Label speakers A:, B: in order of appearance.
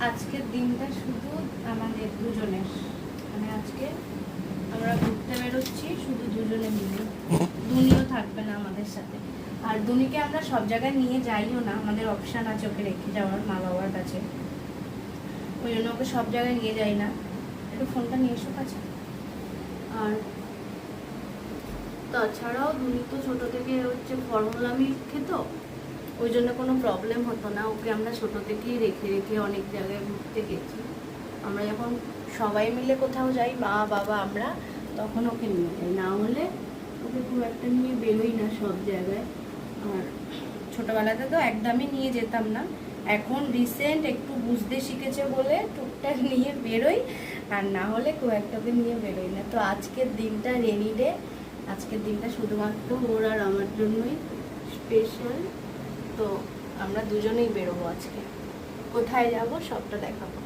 A: আজকের দিনটা শুধু আমাদের দুজনের, মানে আজকে আমরা ঘুরতে বেরোচ্ছি শুধু দুজনে মিলে। দুনিও থাকবে না আমাদের সাথে। আর দুনিকে আমরা সব জায়গায় নিয়ে যাইও না, আমাদের অপশান আছে ওকে রেখে যাওয়ার মা বাবার কাছে, ওই জন্য ওকে সব জায়গায় নিয়ে যাই না। একটু ফোনটা নিয়ে এসো কাছে। আর তাছাড়াও দুনি তো ছোটো থেকে হচ্ছে ফর্মুলা মিল্ক খেত, ওই জন্য কোনো প্রবলেম হতো না। ওকে আমরা ছোটো থেকেই রেখে রেখে অনেক জায়গায় ঘুরতে গেছি। আমরা যখন সবাই মিলে কোথাও যাই, মা বাবা আমরা, তখন ওকে নিয়ে যাই, না হলে ওকে খুব একটা নিয়ে বেরোই না সব জায়গায়। আর ছোটোবেলাতে তো একদমই নিয়ে যেতাম না, এখন রিসেন্ট একটু বুঝতে শিখেছে বলে টুকটাক নিয়ে বেরোই, আর না হলে খুব একটা ওকে নিয়ে বেরোই না। তো আজকের দিনটা রেনি ডে, আজকের দিনটা শুধুমাত্র ওর আর আমার জন্যই স্পেশাল। তো আমরা দুজনেই বেরোবো আজকে, কোথায় যাব সবটা দেখাবো।